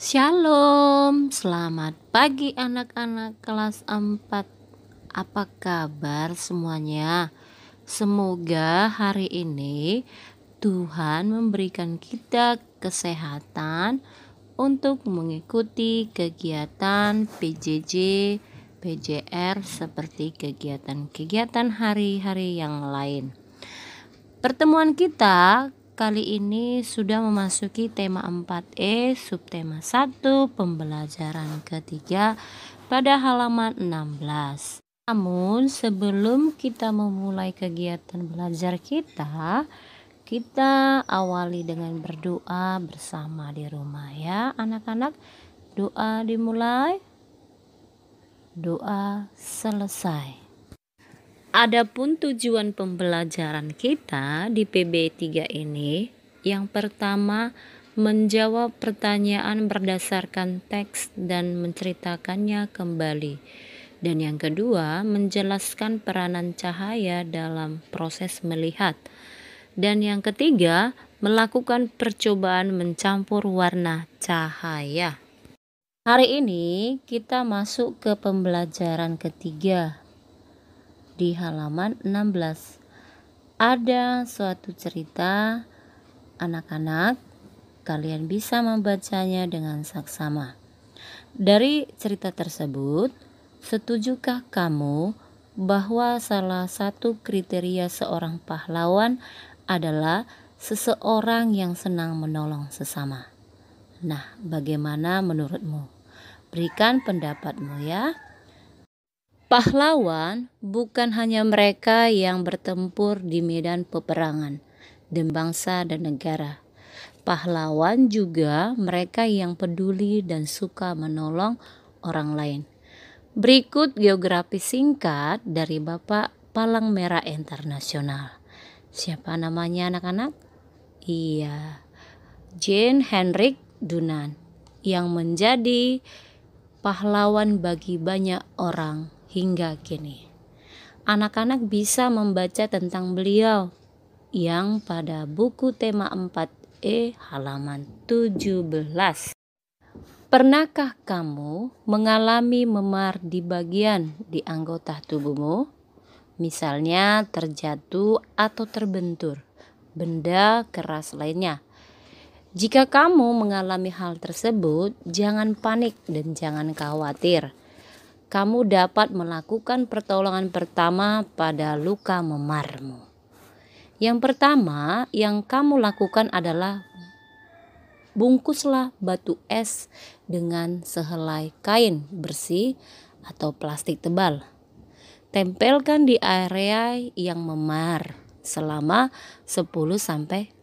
Shalom, selamat pagi anak-anak kelas 4. Apa kabar semuanya? Semoga hari ini Tuhan memberikan kita kesehatan untuk mengikuti kegiatan PJJ, PJR seperti kegiatan-kegiatan hari-hari yang lain. Pertemuan kita kali ini sudah memasuki tema 4E, subtema 1, pembelajaran ketiga pada halaman 16. Namun sebelum kita memulai kegiatan belajar kita awali dengan berdoa bersama di rumah ya anak-anak. Doa dimulai, doa selesai. Adapun tujuan pembelajaran kita di PB3 ini, yang pertama menjawab pertanyaan berdasarkan teks dan menceritakannya kembali. Dan yang kedua menjelaskan peranan cahaya dalam proses melihat. Dan yang ketiga melakukan percobaan mencampur warna cahaya. Hari ini kita masuk ke pembelajaran ketiga. Di halaman 16 ada suatu cerita anak-anak, kalian bisa membacanya dengan saksama. Dari cerita tersebut, setujukah kamu bahwa salah satu kriteria seorang pahlawan adalah seseorang yang senang menolong sesama? Nah, bagaimana menurutmu? Berikan pendapatmu ya. Pahlawan bukan hanya mereka yang bertempur di medan peperangan demi bangsa dan negara. Pahlawan juga mereka yang peduli dan suka menolong orang lain. Berikut geografi singkat dari Bapak Palang Merah Internasional. Siapa namanya anak-anak? Iya, Jan Hendrik Dunant yang menjadi pahlawan bagi banyak orang hingga kini. Anak-anak bisa membaca tentang beliau yang pada buku tema 4E halaman 17. Pernahkah kamu mengalami memar di bagian di anggota tubuhmu? Misalnya terjatuh atau terbentur benda keras lainnya. Jika kamu mengalami hal tersebut, jangan panik dan jangan khawatir. Kamu dapat melakukan pertolongan pertama pada luka memarmu. Yang pertama yang kamu lakukan adalah bungkuslah batu es dengan sehelai kain bersih atau plastik tebal. Tempelkan di area yang memar selama 10-15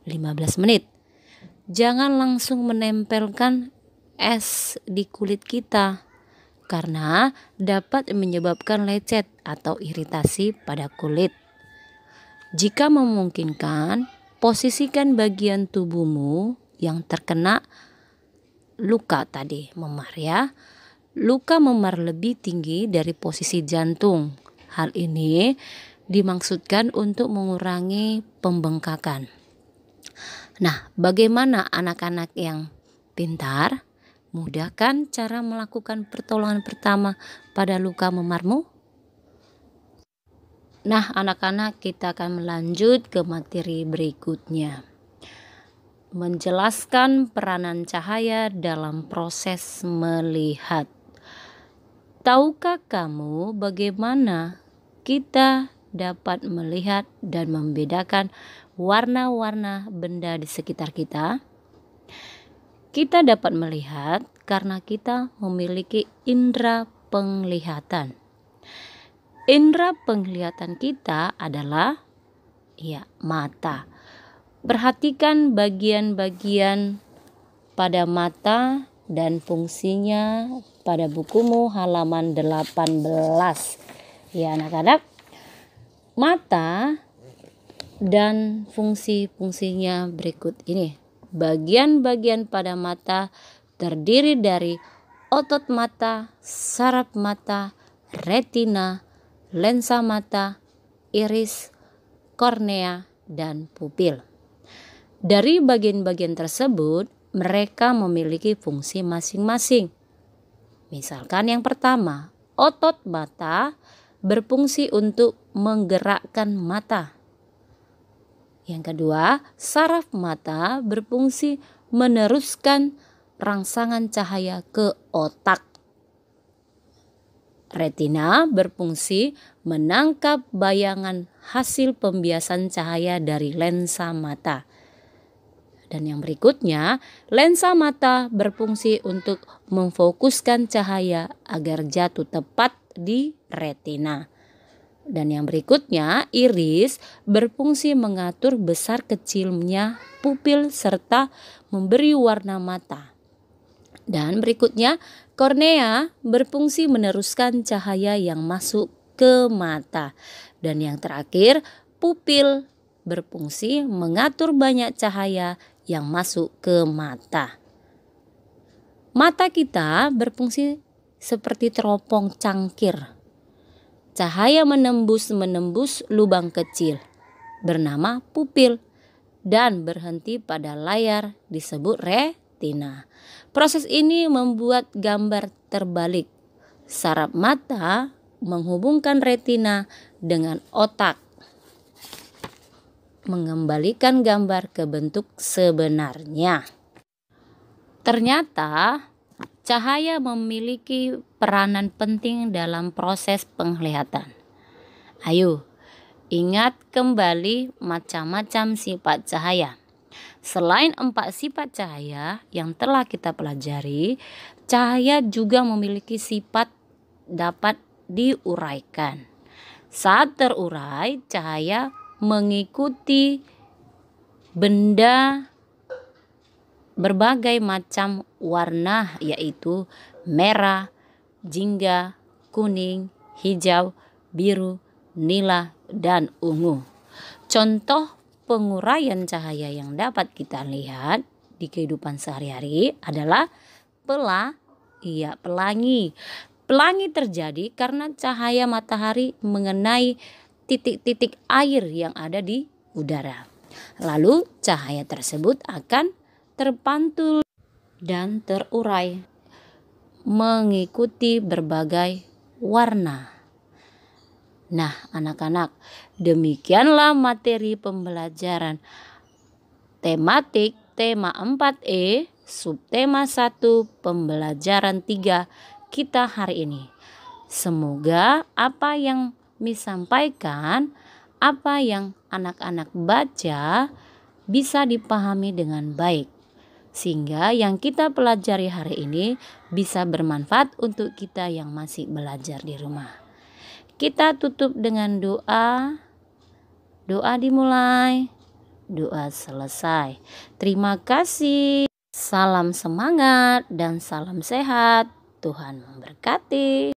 menit. Jangan langsung menempelkan es di kulit kita, karena dapat menyebabkan lecet atau iritasi pada kulit. Jika memungkinkan, posisikan bagian tubuhmu yang terkena luka tadi memar ya. Luka memar lebih tinggi dari posisi jantung. Hal ini dimaksudkan untuk mengurangi pembengkakan. Nah, bagaimana anak-anak yang pintar? Mudah kan cara melakukan pertolongan pertama pada luka memarmu? Nah, anak-anak, kita akan melanjut ke materi berikutnya. Menjelaskan peranan cahaya dalam proses melihat. Tahukah kamu bagaimana kita dapat melihat dan membedakan warna-warna benda di sekitar kita? Kita dapat melihat karena kita memiliki indera penglihatan. Indera penglihatan kita adalah mata. Perhatikan bagian-bagian pada mata dan fungsinya pada bukumu halaman 18. Ya anak-anak, mata dan fungsi-fungsinya berikut ini. Bagian-bagian pada mata terdiri dari otot mata, saraf mata, retina, lensa mata, iris, kornea, dan pupil. Dari bagian-bagian tersebut, mereka memiliki fungsi masing-masing. Misalkan yang pertama, otot mata berfungsi untuk menggerakkan mata. Yang kedua, saraf mata berfungsi meneruskan rangsangan cahaya ke otak. Retina berfungsi menangkap bayangan hasil pembiasan cahaya dari lensa mata. Dan yang berikutnya, lensa mata berfungsi untuk memfokuskan cahaya agar jatuh tepat di retina. Dan yang berikutnya, iris berfungsi mengatur besar kecilnya pupil serta memberi warna mata. Dan berikutnya, kornea berfungsi meneruskan cahaya yang masuk ke mata. Dan yang terakhir, pupil berfungsi mengatur banyak cahaya yang masuk ke mata. Mata kita berfungsi seperti teropong cangkir. Cahaya menembus lubang kecil bernama pupil dan berhenti pada layar disebut retina. Proses ini membuat gambar terbalik. Saraf mata menghubungkan retina dengan otak, mengembalikan gambar ke bentuk sebenarnya. Ternyata cahaya memiliki peranan penting dalam proses penglihatan. Ayo, ingat kembali macam-macam sifat cahaya. Selain 4 sifat cahaya yang telah kita pelajari, cahaya juga memiliki sifat dapat diuraikan. Saat terurai, cahaya mengikuti benda berbagai macam warna, yaitu merah, jingga, kuning, hijau, biru, nila, dan ungu. Contoh penguraian cahaya yang dapat kita lihat di kehidupan sehari-hari adalah pelangi. Pelangi terjadi karena cahaya matahari mengenai titik-titik air yang ada di udara. Lalu cahaya tersebut akan terpantul dan terurai mengikuti berbagai warna. Nah, anak-anak, demikianlah materi pembelajaran tematik tema 4E subtema 1 pembelajaran 3 kita hari ini. Semoga apa yang disampaikan, apa yang anak-anak baca bisa dipahami dengan baik, sehingga yang kita pelajari hari ini bisa bermanfaat untuk kita yang masih belajar di rumah. Kita tutup dengan doa. Doa dimulai, doa selesai. Terima kasih. Salam semangat dan salam sehat. Tuhan memberkati.